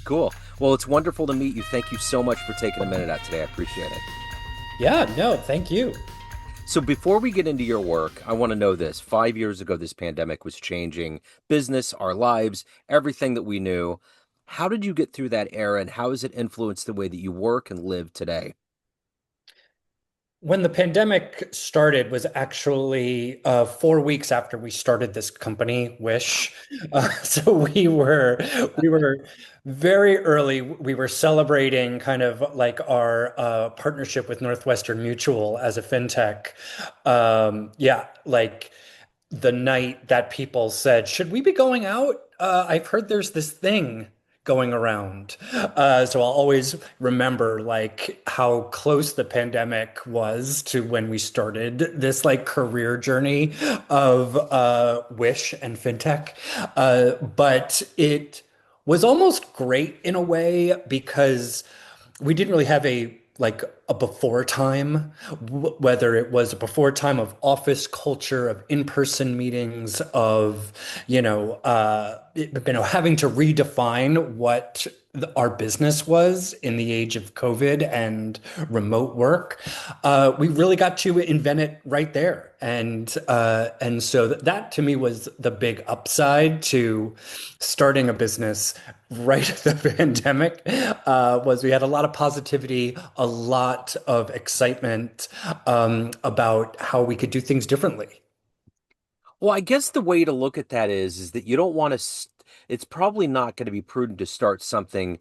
Cool. Well, it's wonderful to meet you. Thank you so much for taking a minute out today. I appreciate it. Yeah, no, thank you. So, before we get into your work, I want to know this. 5 years ago, this pandemic was changing business, our lives, everything that we knew. How did you get through that era, and how has it influenced the way that you work and live today? When the pandemic started was actually 4 weeks after we started this company, Wysh. So we were very early. We were celebrating kind of like our partnership with Northwestern Mutual as a fintech. Yeah, like the night that people said, "Should we be going out? I've heard there's this thing going around." So I'll always remember like how close the pandemic was to when we started this like career journey of Wish and fintech. But it was almost great in a way because we didn't really have a before time, whether it was a before time of office culture, of in-person meetings, of having to redefine what our business was in the age of COVID and remote work. We really got to invent it right there, and so that to me was the big upside to starting a business right at the pandemic. Was we had a lot of positivity, a lot of excitement about how we could do things differently. Well, I guess the way to look at that is that you don't want to, it's probably not going to be prudent to start something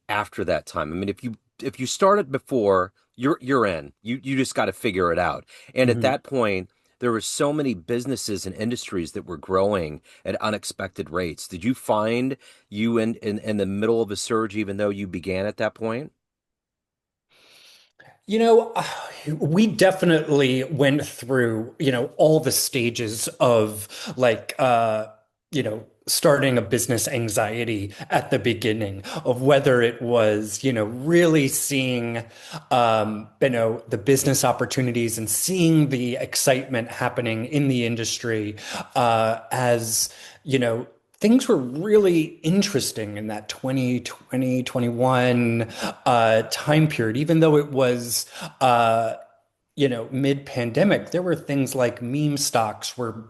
after that time. I mean, if you start it before, you're in. You just got to figure it out. And at Mhm. that point, there were so many businesses and industries that were growing at unexpected rates. Did you find you in the middle of a surge, even though you began at that point? You know, we definitely went through, all the stages of starting a business anxiety at the beginning of whether it was, really seeing, the business opportunities and seeing the excitement happening in the industry, as, you know, things were really interesting in that 2020, 21 time period, even though it was, mid-pandemic. There were things like meme stocks were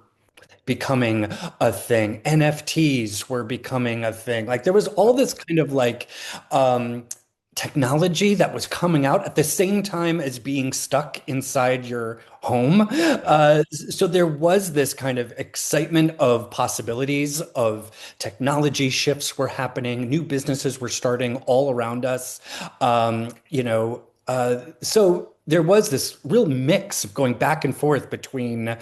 becoming a thing. NFTs were becoming a thing. Like there was all this kind of um, technology that was coming out at the same time as being stuck inside your home. So there was this kind of excitement of possibilities of technology shifts were happening, new businesses were starting all around us. So there was this real mix of going back and forth between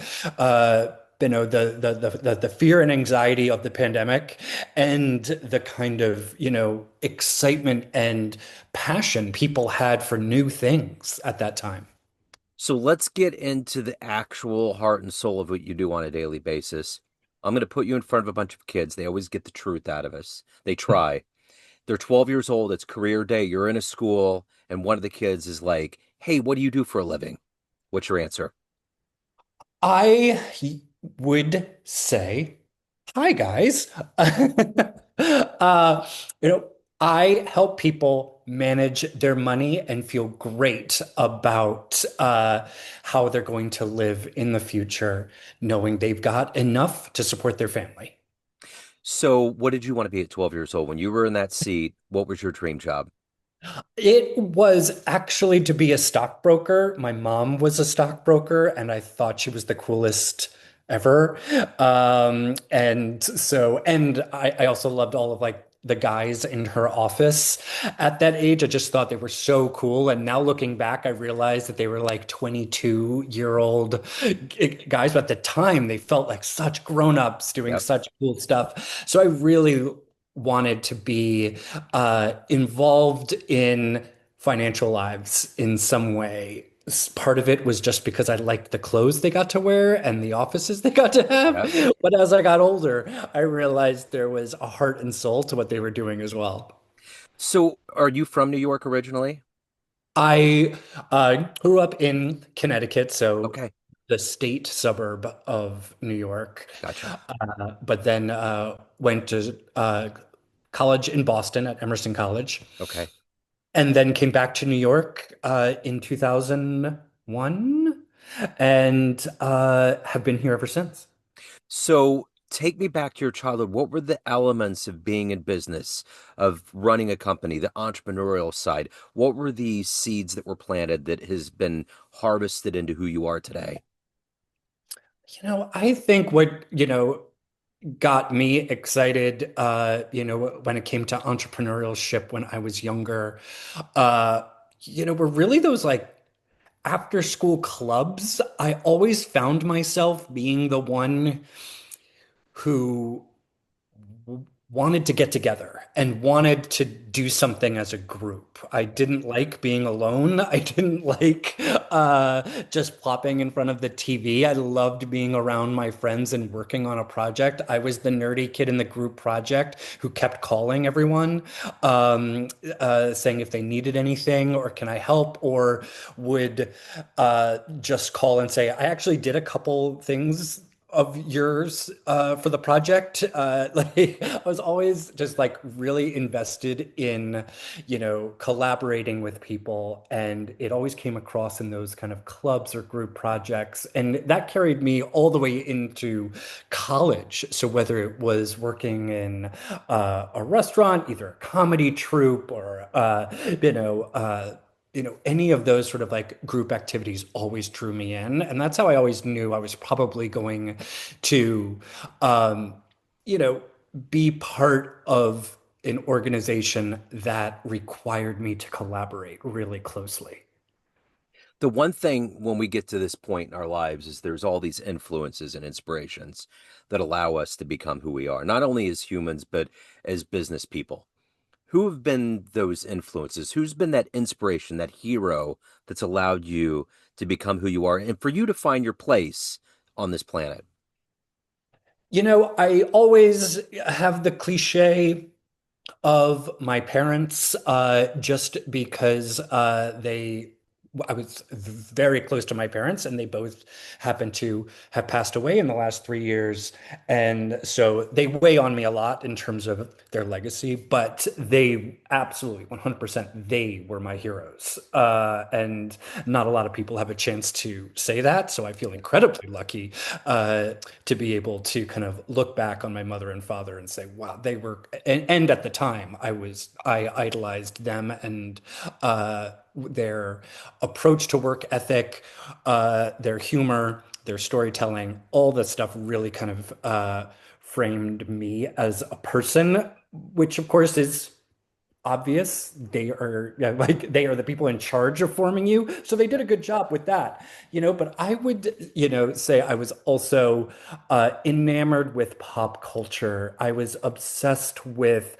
the fear and anxiety of the pandemic and the kind of, excitement and passion people had for new things at that time. So let's get into the actual heart and soul of what you do on a daily basis. I'm going to put you in front of a bunch of kids. They always get the truth out of us. They try. They're 12 years old. It's career day. You're in a school, and one of the kids is like, "Hey, what do you do for a living?" What's your answer? I would say, hi guys. uh, you know, I help people manage their money and feel great about how they're going to live in the future, knowing they've got enough to support their family. So, what did you want to be at 12 years old? When you were in that seat, what was your dream job? It was actually to be a stockbroker. My mom was a stockbroker, and I thought she was the coolest ever. And I also loved all of like the guys in her office at that age. I just thought they were so cool. And now looking back, I realized that they were like 22-year-old guys, but at the time they felt like such grown-ups doing Yep. such cool stuff. So I really wanted to be involved in financial lives in some way. Part of it was just because I liked the clothes they got to wear and the offices they got to Yep. have. But as I got older, I realized there was a heart and soul to what they were doing as well. So, are you from New York originally? I grew up in Connecticut, so Okay. the state suburb of New York, Gotcha. but then went to college in Boston at Emerson College, Okay. and then came back to New York in 2001 and have been here ever since. So take me back to your childhood. What were the elements of being in business, of running a company, the entrepreneurial side? What were the seeds that were planted that has been harvested into who you are today? I think what, got me excited, when it came to entrepreneurship when I was younger, uh, were really those like after school clubs. I always found myself being the one who wanted to get together and wanted to do something as a group. I didn't like being alone. I didn't like just plopping in front of the TV. I loved being around my friends and working on a project. I was the nerdy kid in the group project who kept calling everyone, um, saying if they needed anything or can I help, or would just call and say, I actually did a couple things of yours for the project. Like I was always just like really invested in, collaborating with people, and it always came across in those kind of clubs or group projects, and that carried me all the way into college. So whether it was working in a restaurant, either a comedy troupe or any of those sort of like group activities always drew me in. And that's how I always knew I was probably going to, um, you know, be part of an organization that required me to collaborate really closely. The one thing when we get to this point in our lives is there's all these influences and inspirations that allow us to become who we are, not only as humans, but as business people. Who have been those influences? Who's been that inspiration, that hero that's allowed you to become who you are and for you to find your place on this planet? I always have the cliche of my parents, just because I was very close to my parents, and they both happen to have passed away in the last 3 years. And so they weigh on me a lot in terms of their legacy, but they absolutely 100% they were my heroes. And not a lot of people have a chance to say that. So I feel incredibly lucky uh, to be able to kind of look back on my mother and father and say, wow, they were, and at the time I idolized them and their approach to work ethic, their humor, their storytelling, all that stuff really kind of framed me as a person, which of course is obvious. They are, yeah, like they are the people in charge of forming you. So they did a good job with that, but I would, say I was also enamored with pop culture. I was obsessed with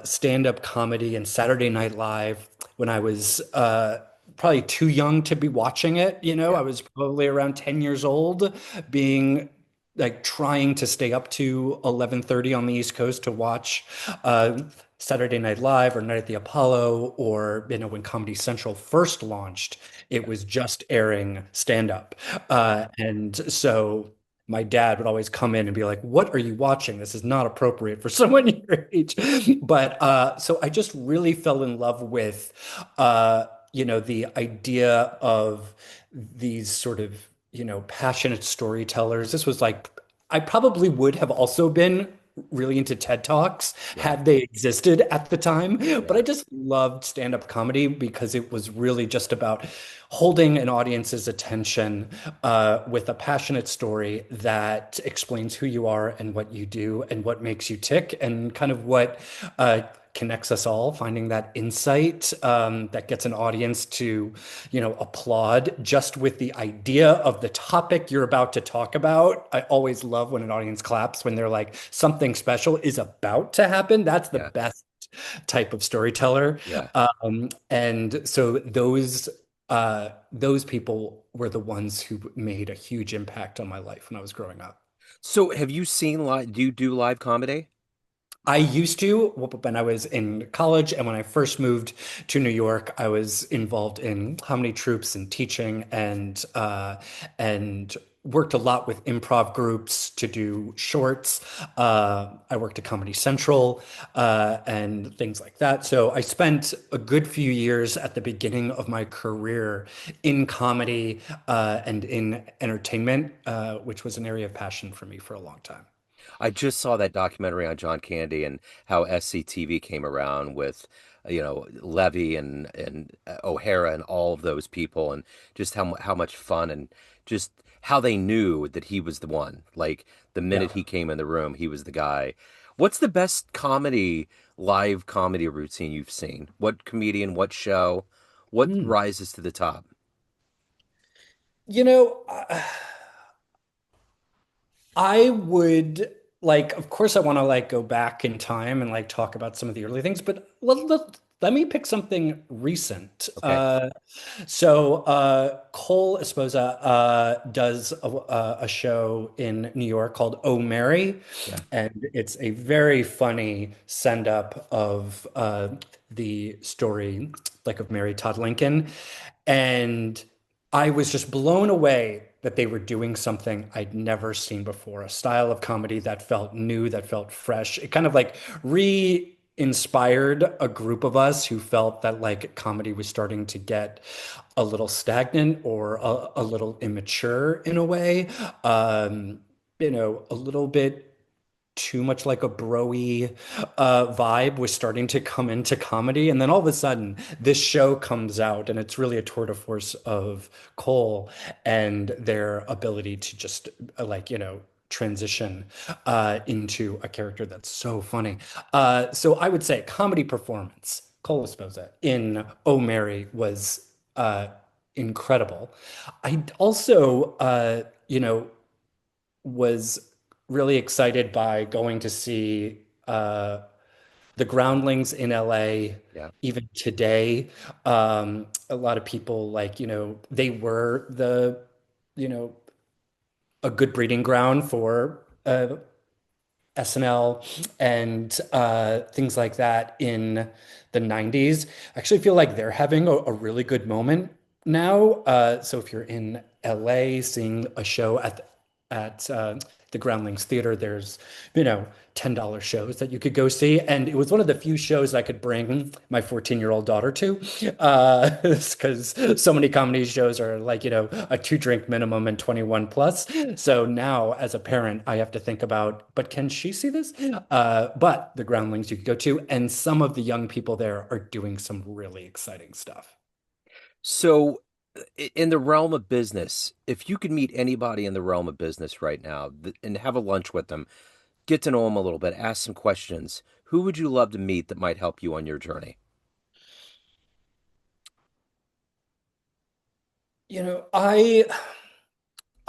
stand-up comedy and Saturday Night Live when I was probably too young to be watching it. I Yeah. was probably around 10 years old, being like trying to stay up to 11:30 on the East Coast to watch Saturday Night Live or Night at the Apollo, or when Comedy Central first launched, it was just airing stand up. And so my dad would always come in and be like, "What are you watching? This is not appropriate for someone your age." But so I just really fell in love with the idea of these sort of, passionate storytellers. This was like, I probably would have also been really into TED Talks Yeah. had they existed at the time. But Yeah. I just loved stand-up comedy because it was really just about holding an audience's attention with a passionate story that explains who you are and what you do and what makes you tick and kind of what connects us all, finding that insight that gets an audience to, applaud just with the idea of the topic you're about to talk about. I always love when an audience claps when they're like, something special is about to happen. That's the Yeah. best type of storyteller. Yeah. And so those people were the ones who made a huge impact on my life when I was growing up. So have you seen live, do you do live comedy? I used to when I was in college, and when I first moved to New York, I was involved in comedy troupes and teaching and worked a lot with improv groups to do shorts. I worked at Comedy Central and things like that. So I spent a good few years at the beginning of my career in comedy and in entertainment, which was an area of passion for me for a long time. I just saw that documentary on John Candy and how SCTV came around with, Levy and O'Hara and all of those people, and just how much fun and just how they knew that he was the one. Like the Yeah. minute he came in the room, he was the guy. What's the best live comedy routine you've seen? What comedian, what show, what Hmm. rises to the top? You know, I would like, of course, I want to like go back in time and like talk about some of the early things, but let me pick something recent. Okay. Cole Esposa does a show in New York called Oh Mary, Yeah. and it's a very funny send up of the story like of Mary Todd Lincoln. And I was just blown away that they were doing something I'd never seen before, a style of comedy that felt new, that felt fresh. It kind of like re-inspired a group of us who felt that like comedy was starting to get a little stagnant or a little immature in a way. A little bit too much like a broy vibe was starting to come into comedy. And then all of a sudden, this show comes out, and it's really a tour de force of Cole and their ability to just transition into a character that's so funny. So I would say comedy performance, Cole Esposa in Oh Mary was incredible. I also, was really excited by going to see the Groundlings in LA Yeah. even today. A lot of people like, they were you know, a good breeding ground for SNL and things like that in the 90s. I actually feel like they're having a really good moment now. So if you're in LA seeing a show at the Groundlings Theater, there's, $10 shows that you could go see. And it was one of the few shows I could bring my 14-year-old daughter to, because so many comedy shows are like, a two-drink minimum and 21 plus. So now, as a parent, I have to think about, but can she see this? But the Groundlings you could go to, and some of the young people there are doing some really exciting stuff. So, in the realm of business, if you could meet anybody in the realm of business right now and have a lunch with them, get to know them a little bit, ask some questions, who would you love to meet that might help you on your journey?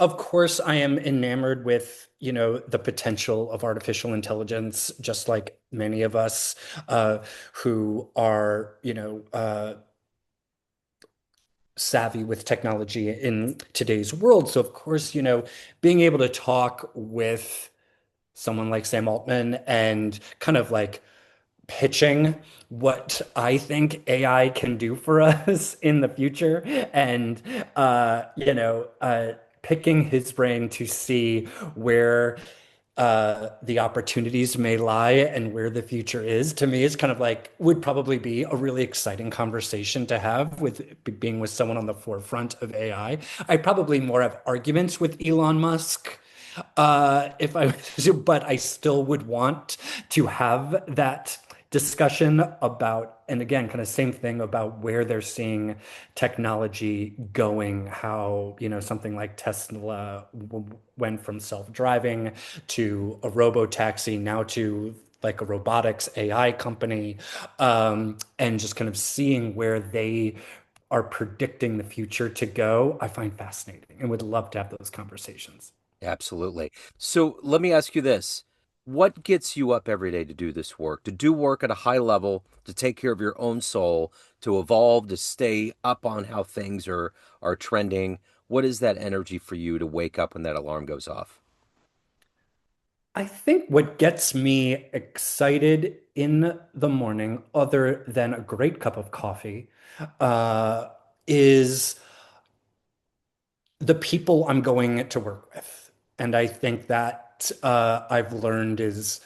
Of course, I am enamored with, the potential of artificial intelligence, just like many of us who are, savvy with technology in today's world. So, of course, being able to talk with someone like Sam Altman and kind of like pitching what I think AI can do for us in the future and picking his brain to see where the opportunities may lie and where the future is to me is kind of like would probably be a really exciting conversation to have with being with someone on the forefront of AI. I probably more have arguments with Elon Musk if I, but I still would want to have that discussion about, and again, kind of same thing about where they're seeing technology going, how, something like Tesla went from self-driving to a robo-taxi, now to like a robotics AI company, and just kind of seeing where they are predicting the future to go, I find fascinating and would love to have those conversations. Absolutely. So, let me ask you this. What gets you up every day to do this work, to do work at a high level, to take care of your own soul, to evolve, to stay up on how things are trending? What is that energy for you to wake up when that alarm goes off? I think what gets me excited in the morning, other than a great cup of coffee, uh, is the people I'm going to work with. And I think that I've learned is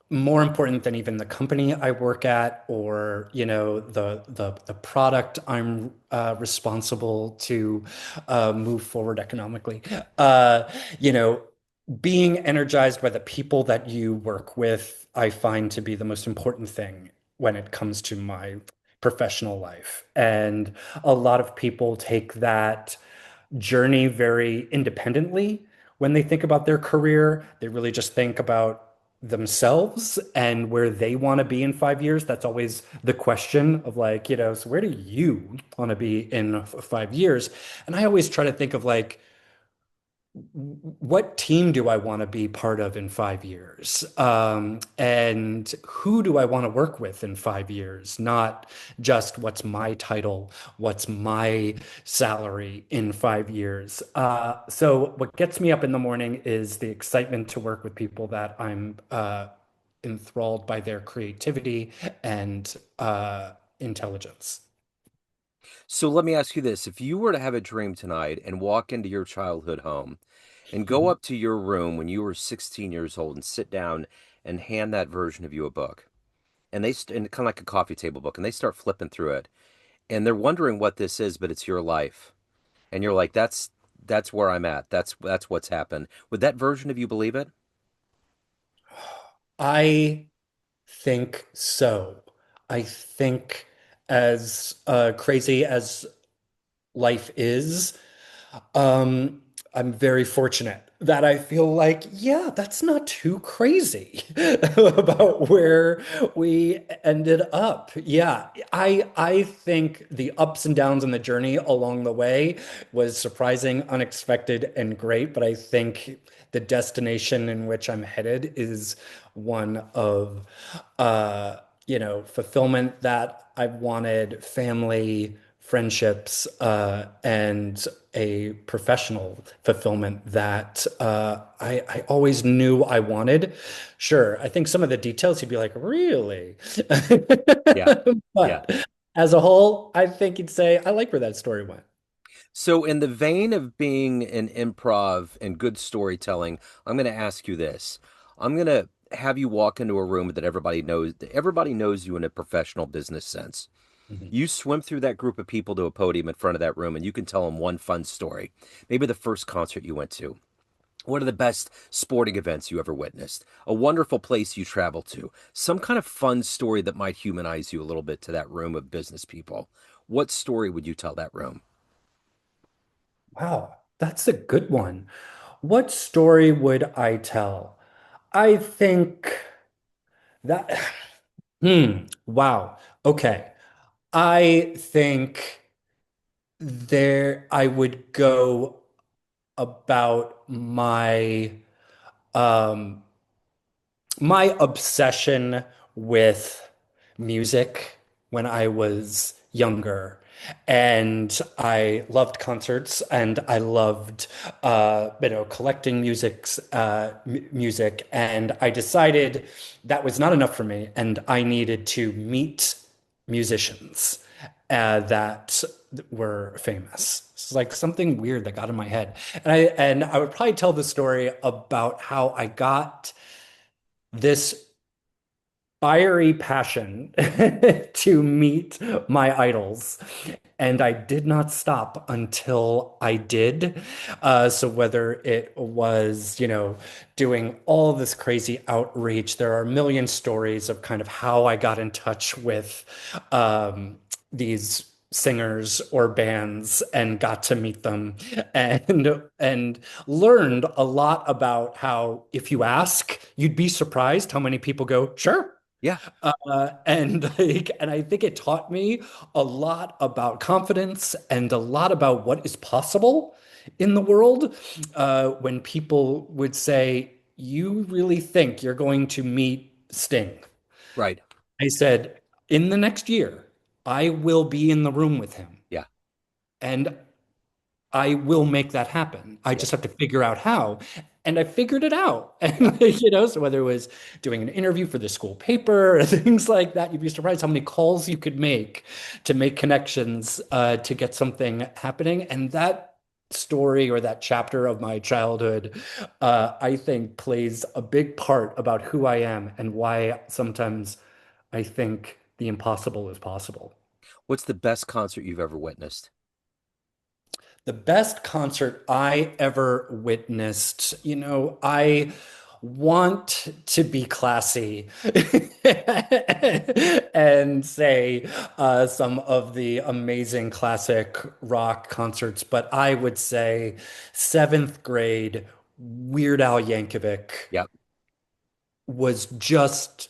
more important than even the company I work at or, the product I'm responsible to move forward economically. Uh, you know, Being energized by the people that you work with, I find to be the most important thing when it comes to my professional life. And a lot of people take that journey very independently when they think about their career. They really just think about themselves and where they want to be in 5 years. That's always the question of like, so where do you want to be in 5 years? And I always try to think of like, what team do I want to be part of in 5 years? And who do I want to work with in 5 years? Not just what's my title, what's my salary in 5 years. So what gets me up in the morning is the excitement to work with people that I'm enthralled by their creativity and intelligence. So let me ask you this. If you were to have a dream tonight and walk into your childhood home and go Mhm. up to your room when you were 16 years old and sit down and hand that version of you a book, and kind of like a coffee table book, and they start flipping through it, and they're wondering what this is, but it's your life. And you're like, that's where I'm at. That's what's happened. Would that version of you believe it? I think so. I think as crazy as life is, um, I'm very fortunate that I feel like, yeah, that's not too crazy about where we ended up. Yeah, I think the ups and downs in the journey along the way was surprising, unexpected, and great. But I think the destination in which I'm headed is one of fulfillment that I've wanted, family, friendships, and a professional fulfillment that I always knew I wanted. Sure, I think some of the details you'd be like, really? Yeah. Yeah. But as a whole, I think you'd say, I like where that story went. So, in the vein of being an improv and good storytelling, I'm going to ask you this. I'm going to have you walk into a room that everybody knows you in a professional business sense. Mhm. You swim through that group of people to a podium in front of that room and you can tell them one fun story. Maybe the first concert you went to, one of the best sporting events you ever witnessed, a wonderful place you traveled to, some kind of fun story that might humanize you a little bit to that room of business people. What story would you tell that room? Wow, that's a good one. What story would I tell? I think that, wow. Okay. I think I would go about um my obsession with music when I was younger. And I loved concerts and I loved collecting music. And I decided that was not enough for me and I needed to meet musicians that were famous. It's like something weird that got in my head. And I would probably tell the story about how I got this fiery passion to meet my idols. And I did not stop until I did. So whether it was, doing all this crazy outreach, there are a million stories of kind of how I got in touch with these singers or bands and got to meet them and learned a lot about how if you ask, you'd be surprised how many people go, sure. Yeah, And I think it taught me a lot about confidence and a lot about what is possible in the world. When people would say, "You really think you're going to meet Sting?" right. I said, "In the next year, I will be in the room with him, Yeah, and I will make that happen. I yeah, just have to figure out how." And I figured it out. yeah. And, so whether it was doing an interview for the school paper or things like that, you'd be surprised how many calls you could make to make connections to get something happening. And that story or that chapter of my childhood, I think plays a big part about who I am and why sometimes I think the impossible is possible. What's the best concert you've ever witnessed? The best concert I ever witnessed, I want to be classy and say some of the amazing classic rock concerts, but I would say seventh grade Weird Al Yankovic Yep. was just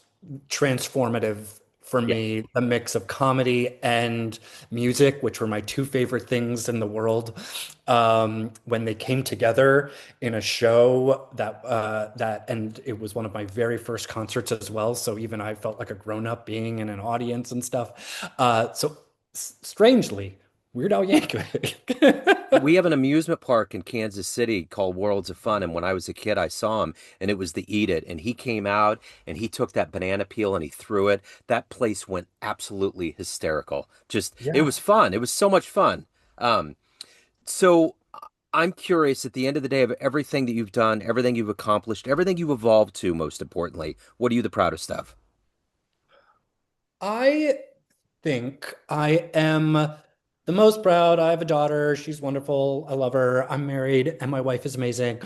transformative for Yeah. me. The mix of comedy and music, which were my two favorite things in the world, when they came together in a show and it was one of my very first concerts as well. So even I felt like a grown up being in an audience and stuff. Strangely, Weird Al Yankovic. We have an amusement park in Kansas City called Worlds of Fun. And when I was a kid, I saw him and it was the Eat It. And he came out and he took that banana peel and he threw it. That place went absolutely hysterical. Just, it Yeah. was fun. It was so much fun. Um, so I'm curious at the end of the day of everything that you've done, everything you've accomplished, everything you've evolved to, most importantly, what are you the proudest of? I think I am the most proud. I have a daughter. She's wonderful. I love her. I'm married, and my wife is amazing.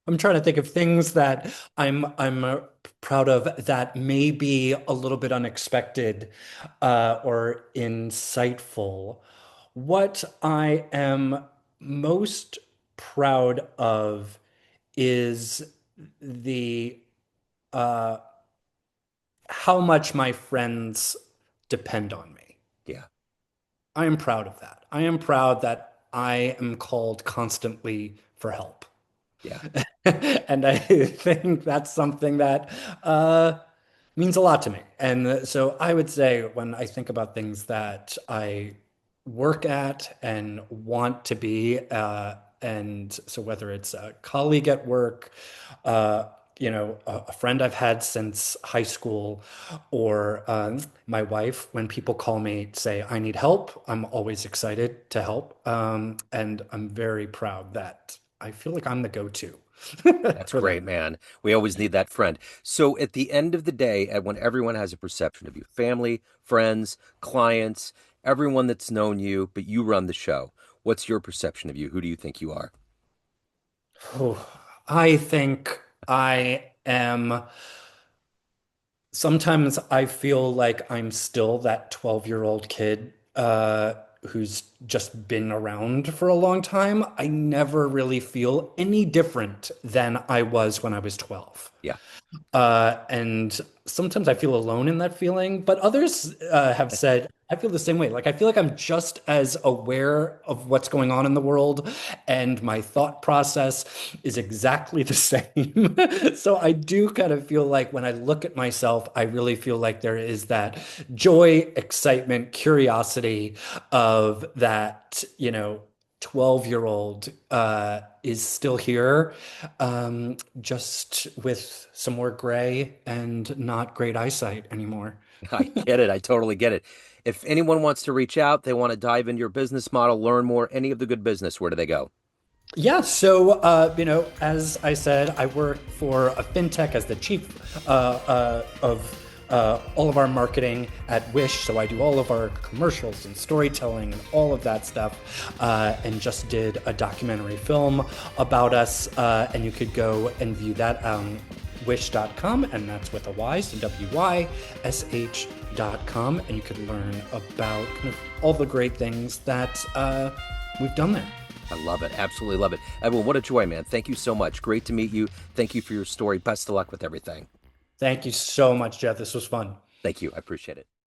I'm trying to think of things that I'm proud of that may be a little bit unexpected or insightful. What I am most proud of is the uh, how much my friends depend on me. Yeah, I am proud of that. I am proud that I am called constantly for help. yeah, And I think that's something that means a lot to me. And so I would say when I think about things that I work at and want to be, and so whether it's a colleague at work, uh, a friend I've had since high school, or my wife, when people call me, say, I need help, I'm always excited to help. And I'm very proud that I feel like I'm the go-to that's for them. great, man. We always need that friend. So at the end of the day, when everyone has a perception of you, family, friends, clients, everyone that's known you, but you run the show, what's your perception of you? Who do you think you are? Oh, I think I am. Sometimes I feel like I'm still that 12-year-old kid who's just been around for a long time. I never really feel any different than I was when I was 12. Yeah, And sometimes I feel alone in that feeling, but others have said I feel the same way. Like I feel like I'm just as aware of what's going on in the world, and my thought process is exactly the same. So I do kind of feel like when I look at myself, I really feel like there is that joy, excitement, curiosity of that, 12-year-old is still here, just with some more gray and not great eyesight anymore. I get it. I totally get it. If anyone wants to reach out, they want to dive into your business model, learn more, any of the good business, where do they go? Yeah, so as I said, I work for a fintech as the chief of all of our marketing at Wysh. So I do all of our commercials and storytelling and all of that stuff. And just did a documentary film about us, and you could go and view that on Wysh.com, and that's with a Y, so WYSH.com, and you could learn about kind of all the great things that we've done there. I love it. Absolutely love it. Edwin, what a joy, man. Thank you so much. Great to meet you. Thank you for your story. Best of luck with everything. Thank you so much, Jeff. This was fun. Thank you. I appreciate it.